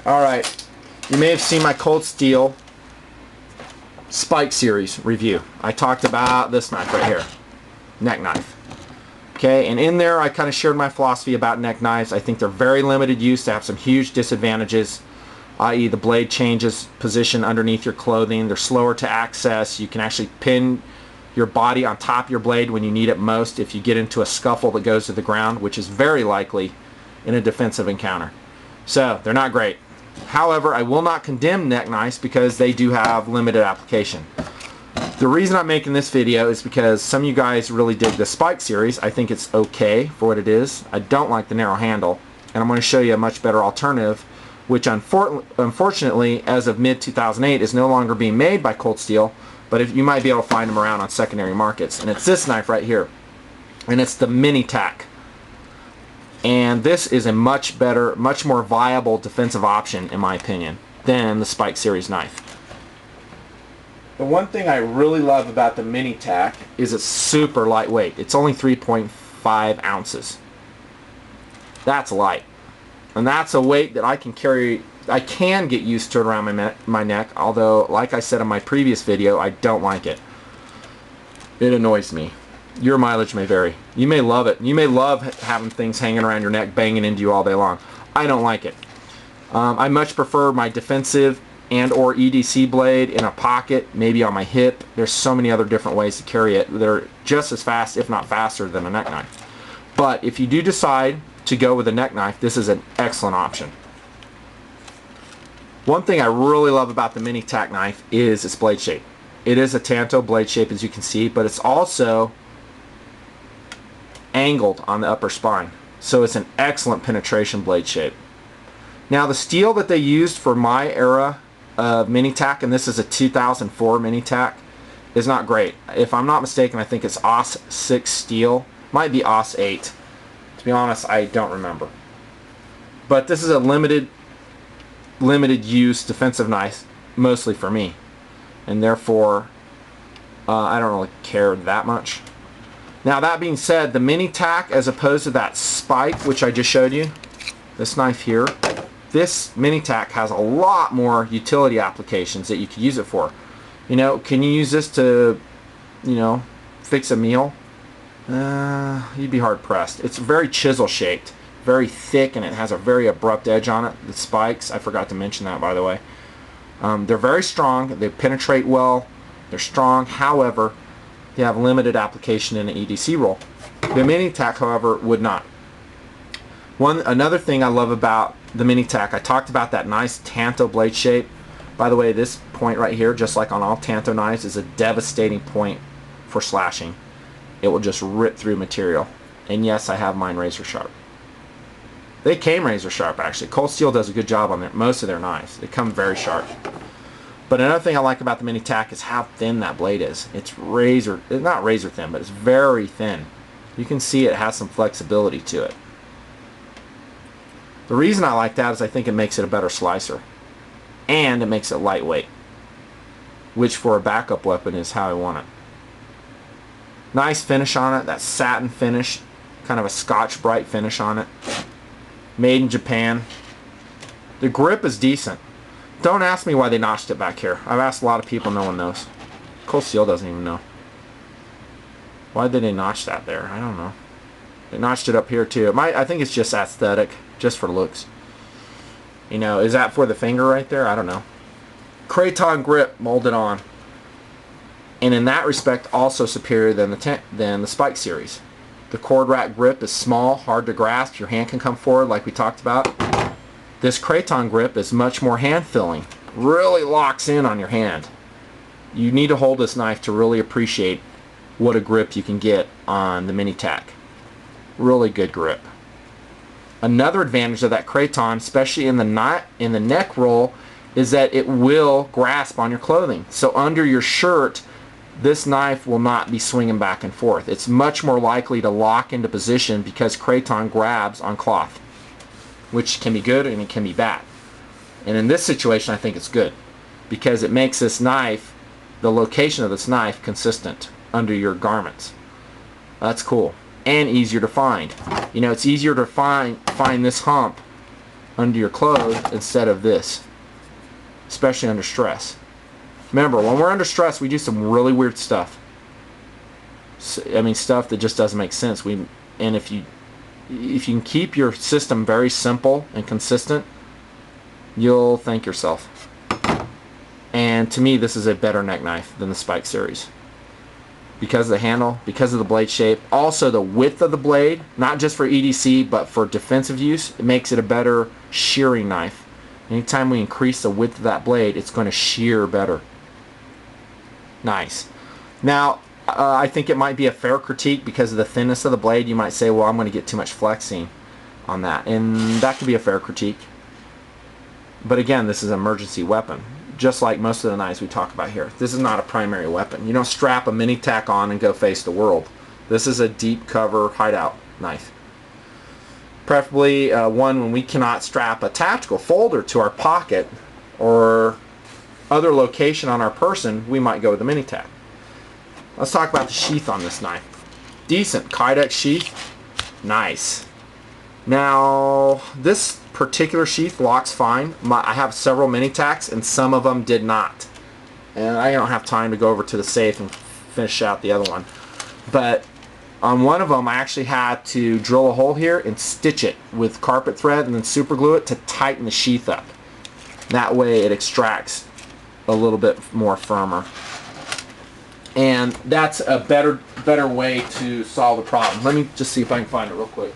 Alright, you may have seen my Cold Steel Spike Series review. I talked about this knife right here, neck knife. Okay, and in there I kind of shared my philosophy about neck knives. I think they're very limited use. They have some huge disadvantages, i.e. the blade changes position underneath your clothing. They're slower to access. You can actually pin your body on top of your blade when you need it most if you get into a scuffle that goes to the ground, which is very likely in a defensive encounter. So they're not great. However, I will not condemn neck knives because they do have limited application. The reason I'm making this video is because some of you guys really dig the Spike series. I think it's okay for what it is. I don't like the narrow handle, and I'm going to show you a much better alternative, which unfortunately, as of mid-2008, is no longer being made by Cold Steel, but if you might be able to find them around on secondary markets. And it's this knife right here, and it's the Mini Tac. And this is a much better, much more viable defensive option, in my opinion, than the Spike series knife. The one thing I really love about the Mini Tac is it's super lightweight. It's only 3.5 ounces. That's light. And that's a weight that I can carry. I can get used to it around my neck, although, like I said in my previous video, I don't like it. It annoys me. Your mileage may vary. You may love it. You may love having things hanging around your neck, banging into you all day long. I don't like it. I much prefer my defensive and or EDC blade in a pocket, maybe on my hip. There's so many other different ways to carry it. They're just as fast, if not faster, than a neck knife. But if you do decide to go with a neck knife, this is an excellent option. One thing I really love about the Mini Tac knife is its blade shape. It is a tanto blade shape, as you can see, but it's also angled on the upper spine, so it's an excellent penetration blade shape. Now, the steel that they used for my era of Mini Tac, and this is a 2004 Mini Tac, is not great. If I'm not mistaken, I think it's AUS 6 steel, might be AUS 8. To be honest, I don't remember. But this is a limited use defensive knife, mostly for me, and therefore I don't really care that much. Now, that being said, the Mini Tac, as opposed to that Spike, which I just showed you, this knife here, this Mini Tac has a lot more utility applications that you could use it for. You know, can you use this to, you know, fix a meal? You'd be hard pressed. It's very chisel shaped, very thick, and it has a very abrupt edge on it. The spikes, I forgot to mention that, by the way. They're very strong. They penetrate well. They're strong. However, they have limited application in an EDC roll. The Mini Tac, however, would not. Another thing I love about the Mini Tac, I talked about that nice tanto blade shape. By the way, this point right here, just like on all tanto knives, is a devastating point for slashing. It will just rip through material. And yes, I have mine razor sharp. They came razor sharp, actually. Cold Steel does a good job on most of their knives. They come very sharp. But another thing I like about the Mini Tac is how thin that blade is. It's not razor thin, but it's very thin. You can see it has some flexibility to it. The reason I like that is I think it makes it a better slicer. And it makes it lightweight, which for a backup weapon is how I want it. Nice finish on it, that satin finish, kind of a Scotch Brite finish on it. Made in Japan. The grip is decent. Don't ask me why they notched it back here. I've asked a lot of people, no one knows. Cold Steel doesn't even know. Why did they notch that there? I don't know. They notched it up here too. I think it's just aesthetic, just for looks. You know, is that for the finger right there? I don't know. Craton grip molded on. And in that respect, also superior than the Spike series. The cord rack grip is small, hard to grasp. Your hand can come forward like we talked about. This Craton grip is much more hand-filling. Really locks in on your hand. You need to hold this knife to really appreciate what a grip you can get on the Mini Tac. Really good grip. Another advantage of that Craton, especially in the neck roll, is that it will grasp on your clothing. So under your shirt, this knife will not be swinging back and forth. It's much more likely to lock into position because Craton grabs on cloth, which can be good and it can be bad. And in this situation, I think it's good because it makes this knife, the location of this knife, consistent under your garments. That's cool. And easier to find. You know, it's easier to find this hump under your clothes instead of this, especially under stress. Remember, when we're under stress, we do some really weird stuff. I mean, stuff that just doesn't make sense. And if you can keep your system very simple and consistent, you'll thank yourself. And to me, this is a better neck knife than the Spike series. Because of the handle, because of the blade shape, also the width of the blade, not just for EDC, but for defensive use, it makes it a better shearing knife. Anytime we increase the width of that blade, it's going to shear better. Nice. Now, I think it might be a fair critique because of the thinness of the blade. You might say, well, I'm going to get too much flexing on that. And that could be a fair critique. But again, this is an emergency weapon. Just like most of the knives we talk about here. This is not a primary weapon. You don't strap a mini tac on and go face the world. This is a deep cover hideout knife. Preferably one when we cannot strap a tactical folder to our pocket or other location on our person, we might go with the mini tac. Let's talk about the sheath on this knife. Decent Kydex sheath. Nice. Now, this particular sheath locks fine. I have several mini tacs and some of them did not. And I don't have time to go over to the safe and finish out the other one. But on one of them I actually had to drill a hole here and stitch it with carpet thread and then super glue it to tighten the sheath up. That way it extracts a little bit more firmer. And that's a better way to solve the problem. Let me just see if I can find it real quick.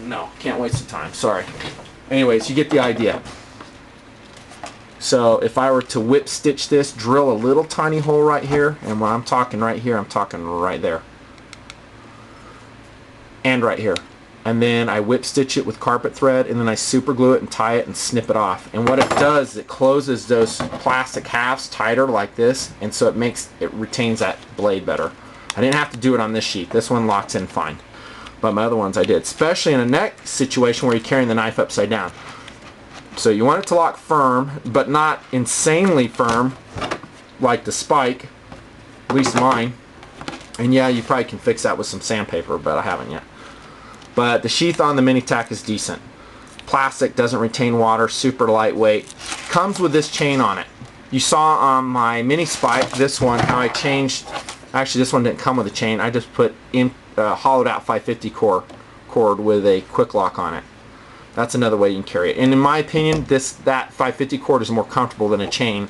No, can't waste the time, sorry. Anyways, you get the idea. So if I were to whip stitch this, drill a little tiny hole right here, and when I'm talking right here, I'm talking right there. And right here. And then I whip stitch it with carpet thread, and then I super glue it and tie it and snip it off. And what it does is it closes those plastic halves tighter like this, and so it retains that blade better. I didn't have to do it on this sheath. This one locks in fine. But my other ones I did, especially in a neck situation where you're carrying the knife upside down. So you want it to lock firm, but not insanely firm like the Spike, at least mine. And yeah, you probably can fix that with some sandpaper, but I haven't yet. But the sheath on the mini tac is decent. Plastic, doesn't retain water, super lightweight. Comes with this chain on it. You saw on my mini Spike, this one, how I changed. Actually, this one didn't come with a chain. I just put in hollowed out 550 cord with a quick lock on it. That's another way you can carry it. And in my opinion, that 550 cord is more comfortable than a chain,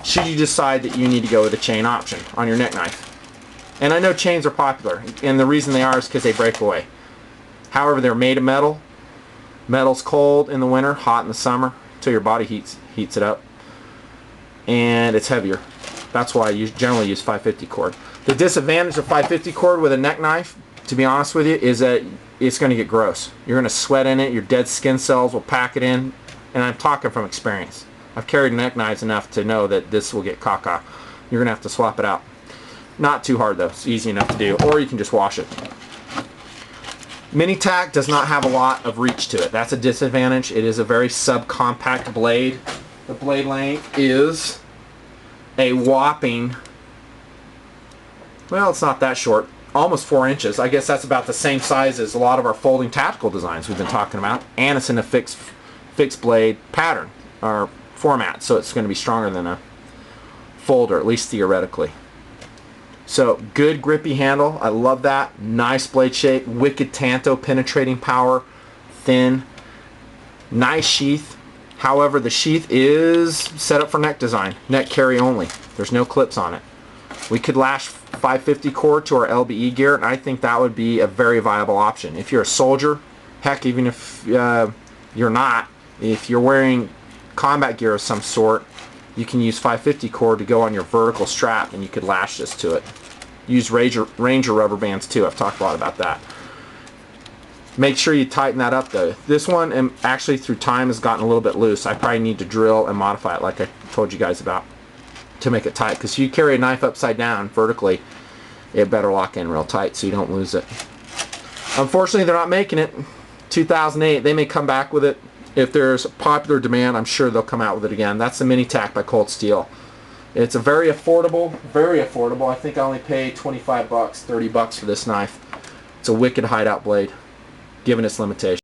should you decide that you need to go with a chain option on your neck knife. And I know chains are popular, and the reason they are is because they break away. However, they're made of metal. Metal's cold in the winter, hot in the summer, until your body heats it up. And it's heavier. That's why I generally use 550 cord. The disadvantage of 550 cord with a neck knife, to be honest with you, is that it's going to get gross. You're going to sweat in it, your dead skin cells will pack it in, and I'm talking from experience. I've carried neck knives enough to know that this will get caca. You're going to have to swap it out. Not too hard though, it's easy enough to do, or you can just wash it. Mini tac does not have a lot of reach to it. That's a disadvantage. It is a very subcompact blade. The blade length is a whopping, well, it's not that short, almost 4 inches. I guess that's about the same size as a lot of our folding tactical designs we've been talking about, and it's in a fixed blade pattern or format, so it's going to be stronger than a folder, at least theoretically. So good grippy handle, I love that. Nice blade shape, wicked tanto penetrating power, thin, nice sheath. However, the sheath is set up for neck design, neck carry only. There's no clips on it. We could lash 550 cord to our LBE gear, and I think that would be a very viable option. If you're a soldier, heck, even if you're not, if you're wearing combat gear of some sort, you can use 550 cord to go on your vertical strap, and you could lash this to it. Use Ranger rubber bands too. I've talked a lot about that. Make sure you tighten that up though. This one actually through time has gotten a little bit loose. I probably need to drill and modify it like I told you guys about to make it tight, because if you carry a knife upside down vertically, it better lock in real tight so you don't lose it. Unfortunately, they're not making it. 2008, they may come back with it. If there's popular demand, I'm sure they'll come out with it again. That's the Mini Tac by Cold Steel. It's a very affordable, I think I only paid 25 bucks, 30 bucks for this knife. It's a wicked hideout blade. given its limitations.